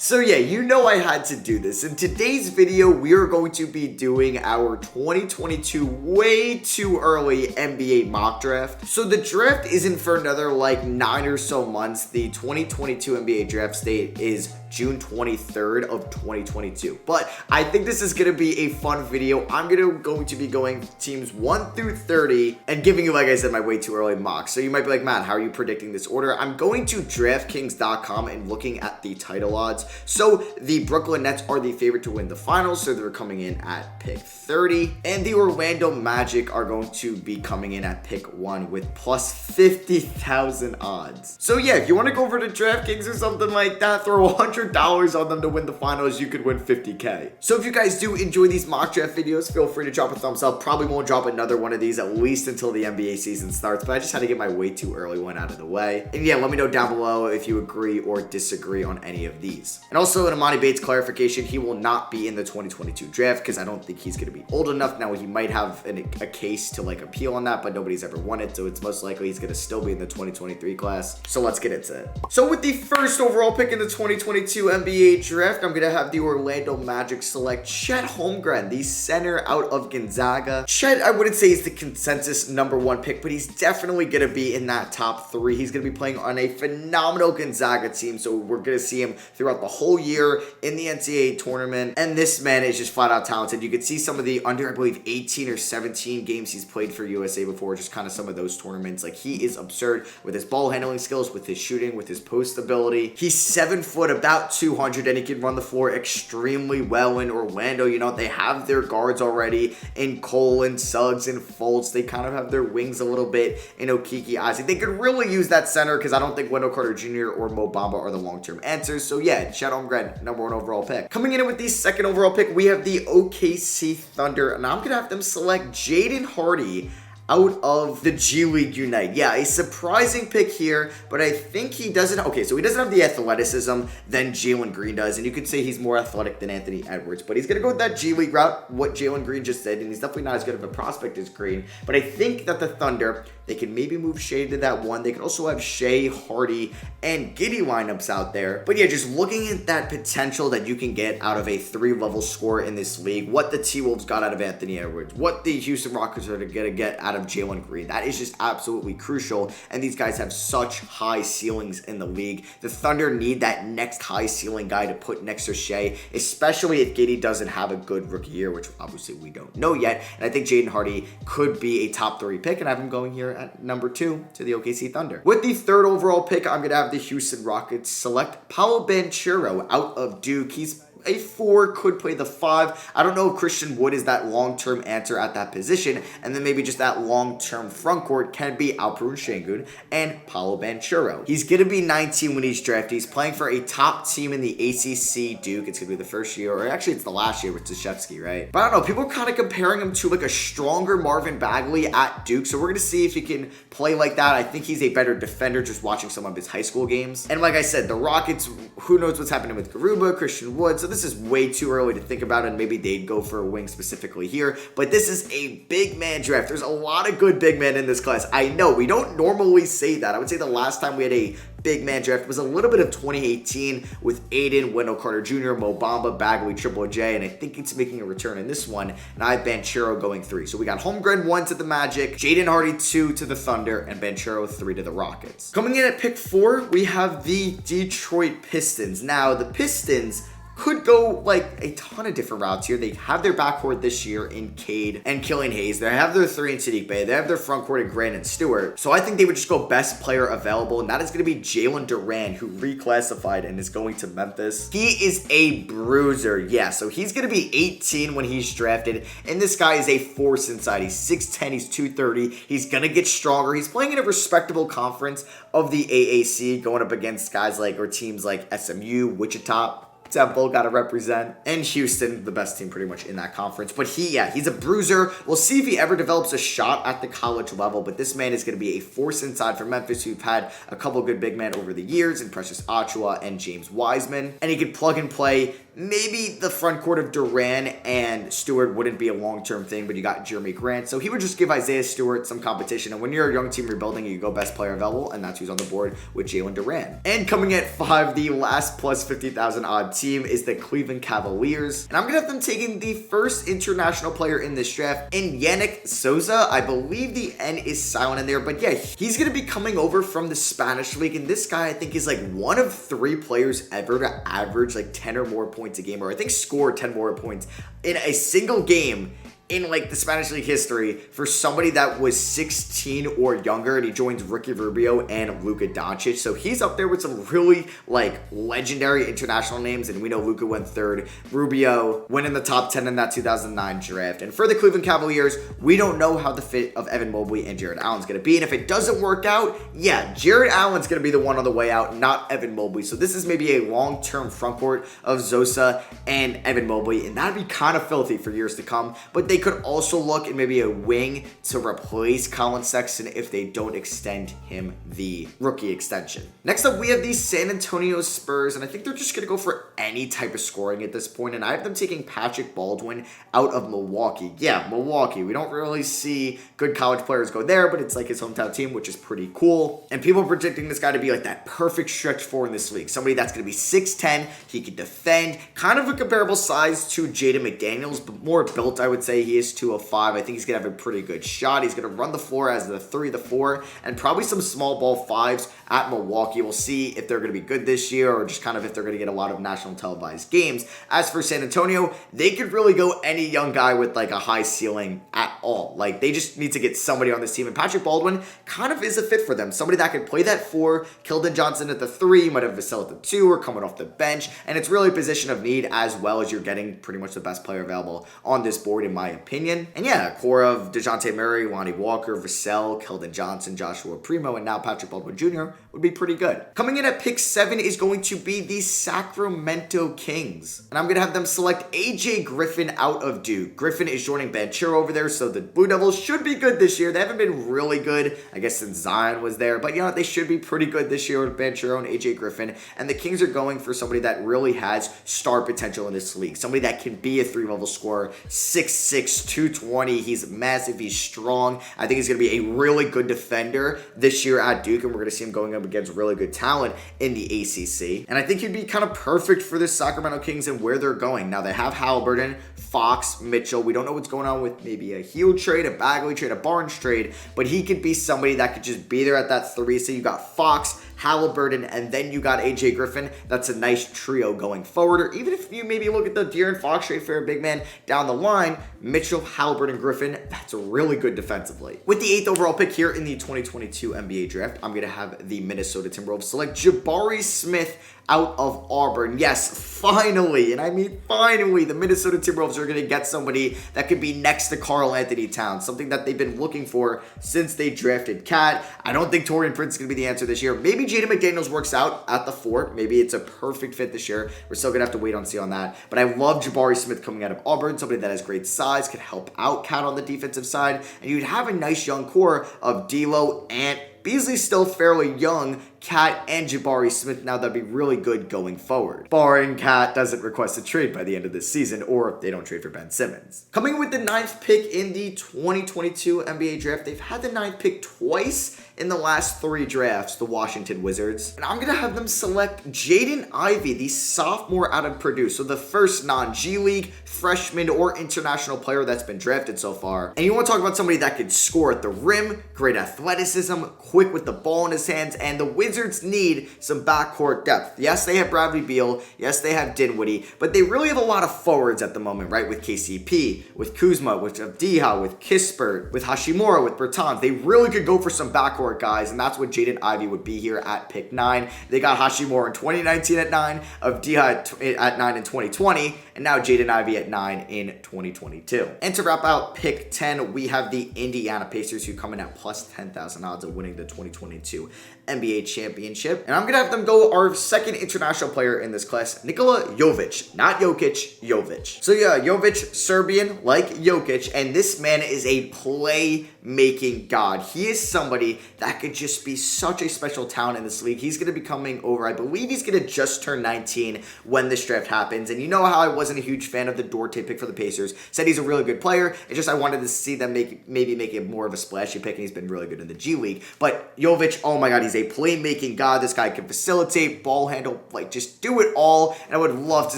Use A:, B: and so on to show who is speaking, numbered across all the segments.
A: So yeah, you know I had to do this. In today's video, we are going to be doing our 2022 way too early NBA mock draft. So the draft isn't for another like 9 or so months. The 2022 NBA draft date is June 23rd of 2022. But I think this is going to be a fun video. I'm going to be going teams 1 through 30 and giving you, like I said, my way too early mock. So you might be like, man, how are you predicting this order? I'm going to DraftKings.com and looking at the title odds. So the Brooklyn Nets are the favorite to win the finals, so they're coming in at pick 30. And the Orlando Magic are going to be coming in at pick 1 with plus 50,000 odds. So yeah, if you want to go over to DraftKings or something like that, throw $100 on them to win the finals, you could win 50K. So if you guys do enjoy these mock draft videos, feel free to drop a thumbs up. Probably won't drop another one of these at least until the NBA season starts, but I just had to get my way too early one out of the way. And yeah, let me know down below if you agree or disagree on any of these. And also an Amani Bates clarification, he will not be in the 2022 draft because I don't think he's going to be old enough. Now he might have a case to like appeal on that, but nobody's ever won it, so it's most likely he's going to still be in the 2023 class. So let's get into it. So with the first overall pick in the 2022 NBA draft, I'm going to have the Orlando Magic select CHET HOLMGREN, the center out of Gonzaga. CHET, I wouldn't say he's the consensus #1 pick, but he's definitely going to be in that top 3. He's going to be playing on a phenomenal Gonzaga team, so we're going to see him throughout the whole year in the NCAA tournament, and this man is just flat out talented. You could see some of the under, I believe, 18 or 17 games he's played for USA before, just kind of some of those tournaments. Like, he is absurd with his ball handling skills, with his shooting, with his post ability. He's 7 foot, about 200, and he can run the floor extremely well in Orlando. You know, they have their guards already in Cole and Suggs and Fultz. They kind of have their wings a little bit in Okeke Isaac. They could really use that center because I don't think Wendell Carter Jr. or Mo Bamba are the long-term answers. So yeah, CHET HOLMGREN, #1 overall pick. Coming in with the second overall pick, we have the OKC Thunder, and I'm going to have them select Jaden Hardy out of the G League Unite. Yeah, a surprising pick here, but I think he doesn't, okay, so he doesn't have the athleticism than Jalen Green does, and you could say he's more athletic than Anthony Edwards, but he's going to go with that G League route, what Jalen Green just did, and he's definitely not as good of a prospect as Green, but I think that the Thunder, they can maybe move Shea to that 1. They can also have Shea, Hardy, and Giddey lineups out there. But yeah, just looking at that potential that you can get out of a 3-level scorer in this league, what the T-Wolves got out of Anthony Edwards, what the Houston Rockets are going to get out of Jalen Green, that is just absolutely crucial, and these guys have such high ceilings in the league. The Thunder need that next high ceiling guy to put next to Shea, especially if Giddey doesn't have a good rookie year, which obviously we don't know yet, and I think Jaden Hardy could be a top 3 pick, and I have him going here at #2 to the OKC Thunder. With the third overall pick, I'm going to have the Houston Rockets select Paolo Banchero out of Duke. He's a 4, could play the 5. I don't know if Christian Wood is that long-term answer at that position, and then maybe just that long-term front court can be Alperen Sengun and Paolo Banchero. He's going to be 19 when he's drafted. He's playing for a top team in the ACC, Duke. It's going to be the first year, or actually it's the last year with Krzyzewski, right? But I don't know, people are kind of comparing him to like a stronger Marvin Bagley at Duke, so we're going to see if he can play like that. I think he's a better defender just watching some of his high school games. And like I said, the Rockets, who knows what's happening with Garuba, Christian Wood, so this is way too early to think about, and maybe they'd go for a wing specifically here, but this is a big man draft. There's a lot of good big men in this class. I know we don't normally say that. I would say the last time we had a big man draft was a little bit of 2018 with Aiden, Wendell Carter Jr., Mo Bamba, Bagley, Triple J, and I think it's making a return in this one, and I have Banchero going 3. So we got HOLMGREN 1 to the Magic, Jaden Hardy 2 to the Thunder, and Banchero 3 to the Rockets. Coming in at pick 4, we have the Detroit Pistons. Now, the Pistons could go like a ton of different routes here. They have their backcourt this year in Cade and Killian Hayes. They have their 3 in Sadiq Bey. They have their frontcourt in Grant and Stewart. So I think they would just go best player available, and that is going to be Jalen Duren, who reclassified and is going to Memphis. He is a bruiser. Yeah, so he's going to be 18 when he's drafted, and this guy is a force inside. He's 6'10", he's 230. He's going to get stronger. He's playing in a respectable conference of the AAC, going up against guys like, or teams like SMU, Wichita, Temple, gotta represent. And Houston, the best team pretty much in that conference. But he's a bruiser. We'll see if he ever develops a shot at the college level, but this man is going to be a force inside for Memphis, who've had a couple good big men over the years in Precious Achiuwa and James Wiseman. And he could plug and play. Maybe the front court of Duren and Stewart wouldn't be a long-term thing, but you got Jeremy Grant. So he would just give Isaiah Stewart some competition. And when you're a young team rebuilding, you go best player available, and that's who's on the board with Jalen Duren. And coming at 5, the last plus 50,000 odd team is the Cleveland Cavaliers. And I'm going to have them taking the first international player in this draft in Yannick NZOSA. I believe the N is silent in there, but yeah, he's going to be coming over from the Spanish league. And this guy, I think, is like one of 3 players ever to average like 10 or more points a game, or I think score 10 more points in a single game in like the Spanish league history for somebody that was 16 or younger, and he joins Ricky Rubio and Luka Doncic. So he's up there with some really like legendary international names, and we know Luka went 3rd. Rubio went in the top 10 in that 2009 draft. And for the Cleveland Cavaliers, we don't know how the fit of Evan Mobley and Jared Allen's going to be, and if it doesn't work out, yeah, Jared Allen's going to be the one on the way out, not Evan Mobley. So this is maybe a long-term front court of NZOSA and Evan Mobley, and that'd be kind of filthy for years to come. But they could also look at maybe a wing to replace Colin Sexton if they don't extend him the rookie extension. Next up, we have the San Antonio Spurs, and I think they're just going to go for any type of scoring at this point, and I have them taking Patrick Baldwin out of Milwaukee. Yeah, Milwaukee. We don't really see good college players go there, but it's like his hometown team, which is pretty cool. And people are predicting this guy to be like that perfect stretch 4 in this league. Somebody that's going to be 6'10", he can defend, kind of a comparable size to Jaden McDaniels, but more built, I would say. He is 205. I think he's going to have a pretty good shot. He's going to run the floor as the 3, the 4, and probably some small ball 5s at Milwaukee. We'll see if they're going to be good this year, or just kind of if they're going to get a lot of national televised games. As for San Antonio, they could really go any young guy with like a high ceiling at all. Like, they just need to get somebody on this team, and Patrick Baldwin kind of is a fit for them. Somebody that could play that 4, Keldon Johnson at the 3, might have Vassell at the 2, or coming off the bench, and it's really a position of need, as well as you're getting pretty much the best player available on this board, in my opinion. And yeah, a core of DeJounte Murray, Lonnie Walker, Vassell, Keldon Johnson, Joshua Primo, and now Patrick Baldwin Jr. would be pretty good. Coming in at pick 7 is going to be the Sacramento Kings, and I'm going to have them select AJ Griffin out of Duke. Griffin is joining Banchero over there, so the Blue Devils should be good this year. They haven't been really good, I guess, since Zion was there, but you know, they should be pretty good this year with Banchero and AJ Griffin, and the Kings are going for somebody that really has star potential in this league, somebody that can be a 3-level scorer, 6'6", 220. He's massive, he's strong. I think he's going to be a really good defender this year at Duke, and we're going to see him going up against really good talent in the ACC. And I think he'd be kind of perfect for the Sacramento Kings and where they're going. Now, they have Halliburton, Fox, Mitchell. We don't know what's going on with maybe a Hield trade, a Bagley trade, a Barnes trade, but he could be somebody that could just be there at that 3. So you got Fox, Halliburton, and then you got AJ Griffin. That's a nice trio going forward. Or even if you maybe look at the De'Aaron Fox trade for a big man down the line, Mitchell, Halliburton, Griffin, that's really good defensively. With the 8th overall pick here in the 2022 NBA draft, I'm going to have the Minnesota Timberwolves select Jabari Smith out of Auburn. Yes, finally, and I mean finally, the Minnesota Timberwolves are going to get somebody that could be next to Karl Anthony Towns, something that they've been looking for since they drafted Cat. I don't think Taurean Prince is going to be the answer this year. Maybe Jaden McDaniels works out at the 4. Maybe it's a perfect fit this year. We're still going to have to wait and see on that. But I love Jabari Smith coming out of Auburn, somebody that has great size, could help out Cat on the defensive side, and you'd have a nice young core of D'Lo, Ant, Beasley's still fairly young, Cat, and Jabari Smith. Now that'd be really good going forward, barring Cat doesn't request a trade by the end of this season, or they don't trade for Ben Simmons. Coming with the 9th pick in the 2022 NBA draft, they've had the 9th pick twice in the last 3 drafts, the Washington Wizards, and I'm gonna have them select Jaden Ivey, the sophomore out of Purdue, so the first non-G League freshman or international player that's been drafted so far. And you want to talk about somebody that could score at the rim, great athleticism, quick with the ball in his hands, and the Wizards need some backcourt depth. Yes, they have Bradley Beal. Yes, they have Dinwiddie, but they really have a lot of forwards at the moment, right? With KCP, with Kuzma, with Avdija, with Kispert, with Hashimura, with Bertans. They really could go for some backcourt guys, and that's what Jaden Ivey would be here at pick 9. They got Hashimura in 2019 at 9, Avdija at 9 in 2020, and now Jaden Ivey at 9 in 2022. And to wrap out pick 10, we have the Indiana Pacers, who come in at plus 10,000 odds of winning the 2022 NBA championship. And I'm going to have them go our second international player in this class, NICOLA JOVIĆ. Not Jokic, JOVIĆ. So yeah, JOVIC, Serbian, like Jokic, and this man is a play-making god. He is somebody that could just be such a special talent in this league. He's going to be coming over, I believe he's going to just turn 19 when this draft happens. And you know how I wasn't a huge fan of the Duarte pick for the Pacers. Said he's a really good player. It's just I wanted to see them maybe make it more of a splashy pick, and he's been really good in the G League. But Jovic, oh my god, he's a playmaking god. This guy can facilitate, ball handle, like just do it all. And I would love to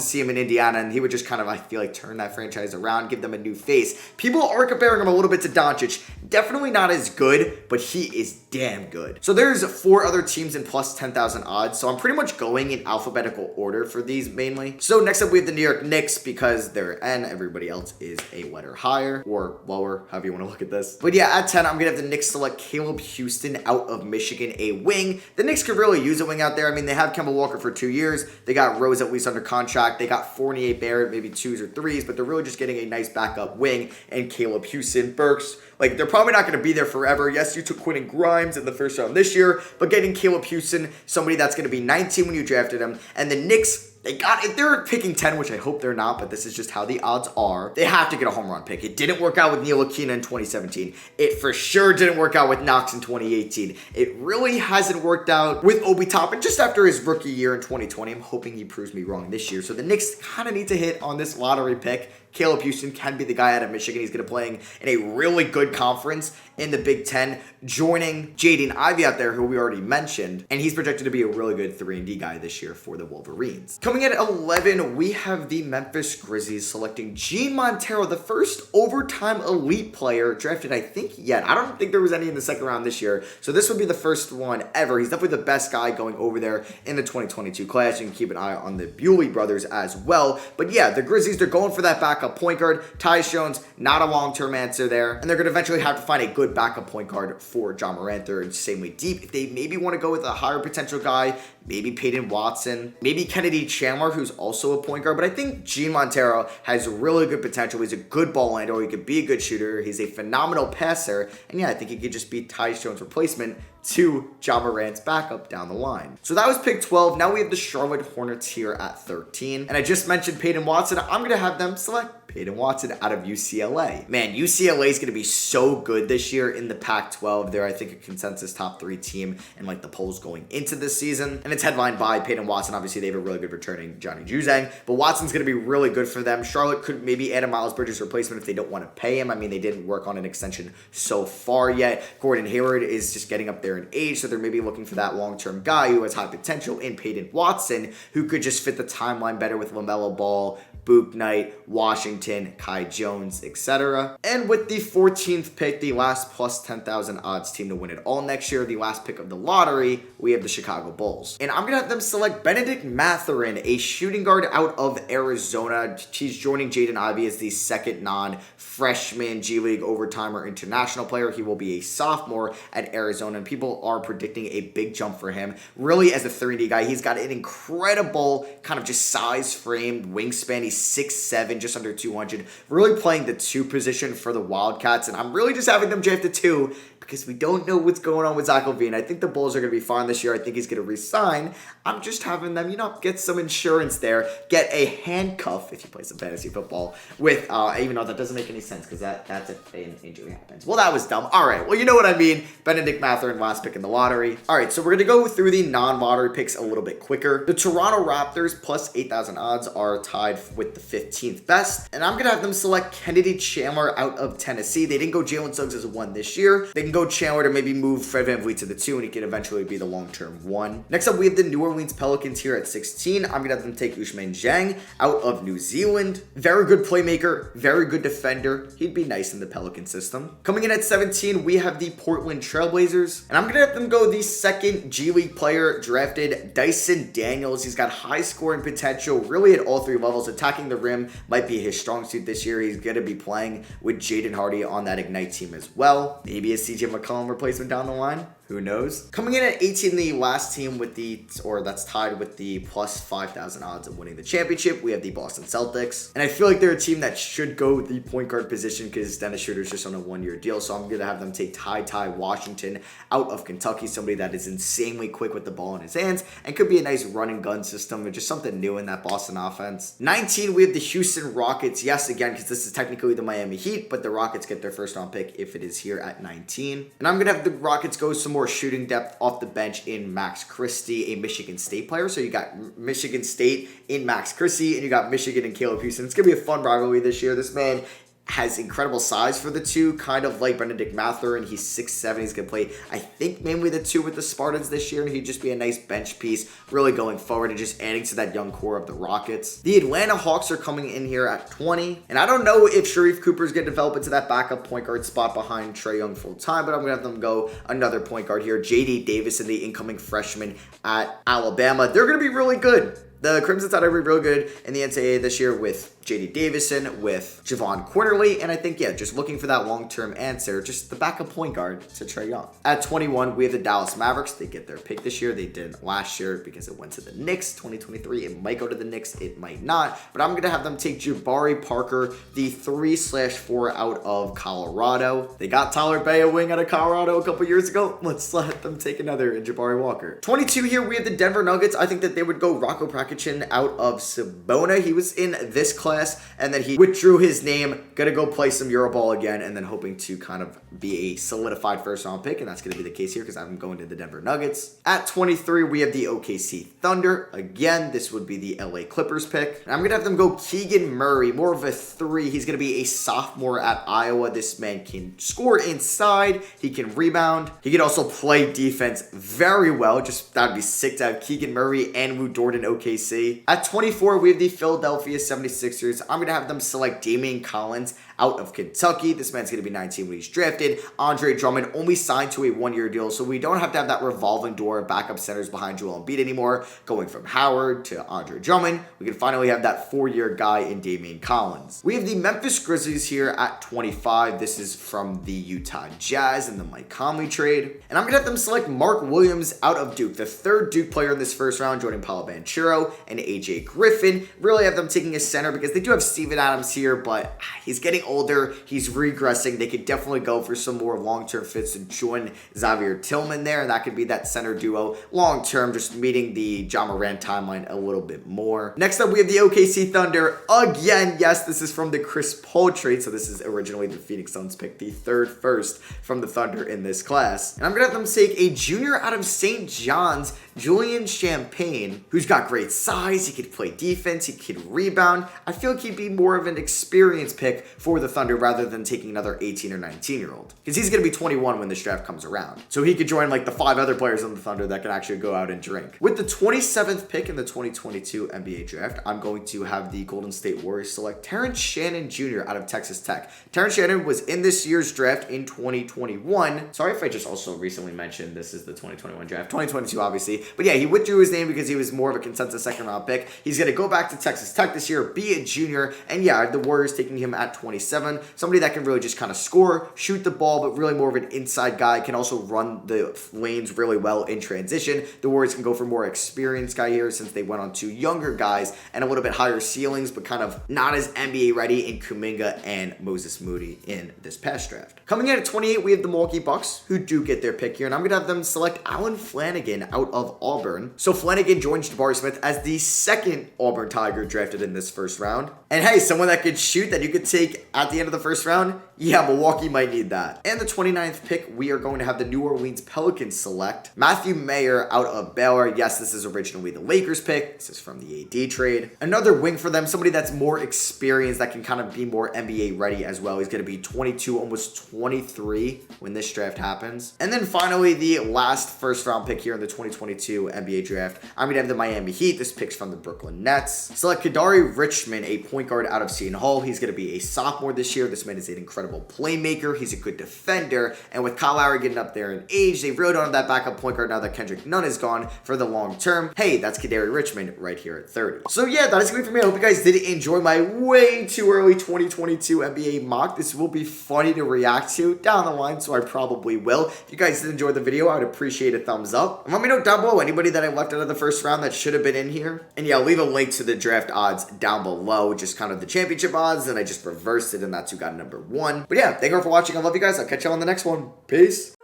A: see him in Indiana, and he would just kind of, I feel like, turn that franchise around, give them a new face. People are comparing him a little bit to Doncic. Definitely not as good, but he is damn good. So there's 4 other teams in plus 10,000 odds. So I'm pretty much going in alphabetical order for these mainly. So next up we have the New York Knicks because they're N. Everybody else is a letter higher or lower, however you want to look at this. But yeah, at 10, I'm going to have the Knicks select Caleb Houstan out of Michigan, a wing. The Knicks could really use a wing out there. I mean, they have Kemba Walker for 2 years. They got Rose at least under contract. They got Fournier Barrett, maybe 2s or 3s, but they're really just getting a nice backup wing and Caleb Houstan. Burks, like, they're probably not going to be there forever. Yes, you took Quentin Grimes in the first round this year, but getting Caleb Houstan, somebody that's going to be 19 when you drafted him, and the Knicks, if they're picking 10, which I hope they're not, but this is just how the odds are, they have to get a home run pick. It didn't work out with Neil Aquina in 2017. It for sure didn't work out with Knox in 2018. It really hasn't worked out with Obi Toppin just after his rookie year in 2020. I'm hoping he proves me wrong this year. So the Knicks kind of need to hit on this lottery pick. Caleb Houstan can be the guy out of Michigan. He's going to play in a really good conference in the Big Ten, joining Jaden Ivey out there, who we already mentioned, and he's projected to be a really good 3-and-D guy this year for the Wolverines. Coming in at 11, we have the Memphis Grizzlies selecting Gene Montero, the first overtime elite player drafted, I think, yet. I don't think there was any in the second round this year, so this would be the first one ever. He's definitely the best guy going over there in the 2022 class. You can keep an eye on the Bewley brothers as well. But yeah, the Grizzlies, they're going for that backup point guard. Tyus Jones, not a long-term answer there, and they're going to eventually have to find a good backup point guard for John Morant. They're insanely deep. If they maybe want to go with a higher potential guy, maybe Peyton Watson, maybe Kennedy Chandler, who's also a point guard, but I think Gene Montero has really good potential. He's a good ball handler. He could be a good shooter. He's a phenomenal passer, and yeah, I think he could just be Tyus Jones' replacement to John Morant's backup down the line. So that was pick 12. Now we have the Charlotte Hornets here at 13. And I just mentioned Peyton Watson. I'm going to have them select Peyton Watson out of UCLA. Man, UCLA is going to be so good this year in the Pac-12. They're, I think, a consensus top 3 team in like the polls going into this season. And it's headlined by Peyton Watson. Obviously, they have a really good returning Johnny Juzang, but Watson's going to be really good for them. Charlotte could maybe add a Miles Bridges replacement if they don't want to pay him. I mean, they didn't work on an extension so far yet. Gordon Hayward is just getting up there in age, so they're maybe looking for that long-term guy who has high potential in Peyton Watson, who could just fit the timeline better with LaMelo Ball, Book Knight, Washington, Kai Jones, etc. And with the 14th pick, the last plus 10,000 odds team to win it all next year, the last pick of the lottery, we have the Chicago Bulls. And I'm going to have them select Benedict Mathurin, a shooting guard out of Arizona. He's joining Jaden Ivey as the second non-freshman G League overtimer international player. He will be a sophomore at Arizona, and people are predicting a big jump for him. Really, as a 3-and-D guy, he's got an incredible kind of just size, frame, wingspan. He's 6'7", just under 200. Really playing the 2 position for the Wildcats, and I'm really just having them draft the 2 because we don't know what's going on with Zach LaVine. I think the Bulls are going to be fine this year. I think he's going to resign. I'm just having them, get some insurance there, get a handcuff if you play some fantasy football with, even though that doesn't make any sense because that's if an injury happens. Well, that was dumb. All right, well, you know what I mean. Benedict Mathurin, last pick in the lottery. All right, so we're going to go through the non-lottery picks a little bit quicker. The Toronto Raptors plus 8,000 odds are tied with the 15th best, and I'm going to have them select Kennedy Chandler out of Tennessee. They didn't go Jalen Suggs as a 1 this year. They can go Chandler to maybe move Fred VanVleet to the 2, and he can eventually be the long-term 1. Next up, we have the New Orleans Pelicans here at 16. I'm going to have them take Ousmane Dieng out of New Zealand. Very good playmaker, very good defender. He'd be nice in the Pelican system. Coming in at 17, we have the Portland Trailblazers, and I'm going to have them go the second G League player drafted, Dyson Daniels. He's got high scoring potential, really at all 3 levels. Attacking the rim might be his strong suit this year. He's going to be playing with Jaden Hardy on that Ignite team as well. Maybe a CJ McCollum replacement down the line. Who knows? Coming in at 18, the last team with that's tied with the plus 5,000 odds of winning the championship, we have the Boston Celtics. And I feel like they're a team that should go the point guard position because Dennis Schroeder's just on a 1-year deal. So I'm going to have them take Ty Washington out of Kentucky, somebody that is insanely quick with the ball in his hands and could be a nice run and gun system or just something new in that Boston offense. 19, we have the Houston Rockets. Yes, again, because this is technically the Miami Heat, but the Rockets get their first round pick if it is here at 19. And I'm going to have the Rockets go some more shooting depth off the bench in Max Christie, a Michigan State player. So you got Michigan State in Max Christie, and you got Michigan and Caleb Houston. It's going to be a fun rivalry this year. This man has incredible size for the two, kind of like Benedict Mathurin. He's 6'7". He's going to play, I think, mainly the two with the Spartans this year, and he'd just be a nice bench piece, really going forward and just adding to that young core of the Rockets. The Atlanta Hawks are coming in here at 20, and I don't know if Sharif Cooper's going to develop into that backup point guard spot behind Trae Young full time, but I'm going to have them go another point guard here. JD Davison, the incoming freshman at Alabama. They're going to be really good. The Crimson Tide are real good in the NCAA this year with J.D. Davison, with Javon Quinterly, and I think, yeah, just looking for that long-term answer, just the backup point guard to Trae Young. At 21, we have the Dallas Mavericks. They get their pick this year. They didn't last year because it went to the Knicks. 2023, it might go to the Knicks. It might not, but I'm going to have them take Jabari Parker, the 3/4 out of Colorado. They got Tyler Bay, a wing out of Colorado a couple years ago. Let's let them take another in Jabari Walker. 22 here, we have the Denver Nuggets. I think that they would go Rocco Prakicin out of Sabona. He was in this class, and then he withdrew his name, gonna go play some Euroball again, and then hoping to kind of be a solidified first round pick, and that's gonna be the case here because I'm going to the Denver Nuggets. At 23, we have the OKC Thunder. Again, this would be the LA Clippers pick. And I'm gonna have them go Keegan Murray, more of a 3. He's gonna be a sophomore at Iowa. This man can score inside, he can rebound, he can also play defense very well. Just that'd be sick to have Keegan Murray and Lou Dort in OKC. At 24, we have the Philadelphia 76ers. I'm going to have them select Damian Collins out of Kentucky. This man's going to be 19 when he's drafted. Andre Drummond only signed to a 1-year deal, so we don't have to have that revolving door of backup centers behind Joel Embiid anymore. Going from Howard to Andre Drummond, we can finally have that 4-year guy in Damian Collins. We have the Memphis Grizzlies here at 25. This is from the Utah Jazz and the Mike Conley trade. And I'm going to have them select Mark Williams out of Duke, the 3rd Duke player in this first round, joining Paolo Banchero and AJ Griffin. Really have them taking a center because they do have Steven Adams here, but he's getting older. He's regressing. They could definitely go for some more long-term fits to join Xavier Tillman there, and that could be that center duo long-term, just meeting the Ja Morant timeline a little bit more. Next up, we have the OKC Thunder. Again, yes, this is from the Chris Paul trade, so this is originally the Phoenix Suns pick, the 3rd first from the Thunder in this class. And I'm going to have them take a junior out of St. John's, Julian Champagne, who's got great size. He could play defense. He could rebound. I feel like he'd be more of an experienced pick for the Thunder rather than taking another 18 or 19-year-old, because he's going to be 21 when this draft comes around. So he could join like the 5 other players on the Thunder that can actually go out and drink. With the 27th pick in the 2022 NBA draft, I'm going to have the Golden State Warriors select Terrence Shannon Jr. out of Texas Tech. Terrence Shannon was in this year's draft in 2021. Sorry if I just also recently mentioned this is the 2021 draft. 2022, obviously. But yeah, he withdrew his name because he was more of a consensus second-round pick. He's going to go back to Texas Tech this year, be a junior, and yeah, the Warriors taking him at 27. Somebody that can really just kind of score, shoot the ball, but really more of an inside guy, can also run the lanes really well in transition. The Warriors can go for more experienced guy here since they went on 2 younger guys and a little bit higher ceilings, but kind of not as NBA ready in Kuminga and Moses Moody in this past draft. Coming in at 28, we have the Milwaukee Bucks, who do get their pick here, and I'm going to have them select Allen Flanigan out of Auburn. So Flanigan joins Jabari Smith as the 2nd Auburn Tiger drafted in this first round. And hey, someone that could shoot that you could take at the end of the first round, yeah, Milwaukee might need that. And the 29th pick, we are going to have the New Orleans Pelicans select Matthew Mayer out of Baylor. Yes, this is originally the Lakers pick. This is from the AD trade. Another wing for them, somebody that's more experienced, that can kind of be more NBA ready as well. He's going to be 22, almost 23 when this draft happens. And then finally, the last first round pick here in the 2022 NBA draft, I'm going to have the Miami Heat. This pick's from the Brooklyn Nets. Select KEDARY Richmond, a point guard out of Seton Hall. He's going to be a sophomore sophomore this year. This man is an incredible playmaker. He's a good defender. And with Kyle Lowry getting up there in age, they really don't have that backup point guard now that Kendrick Nunn is gone for the long term. Hey, that's KEDARY Richmond right here at 30. So yeah, that is going to be for me. I hope you guys did enjoy my way too early 2022 NBA mock. This will be funny to react to down the line, so I probably will. If you guys did enjoy the video, I would appreciate a thumbs up. And let me know down below anybody that I left out of the first round that should have been in here. And yeah, I'll leave a link to the draft odds down below, just kind of the championship odds, and I just reversed it, and that's who got number 1. But yeah, thank you all for watching. I love you guys. I'll catch you on the next one. Peace.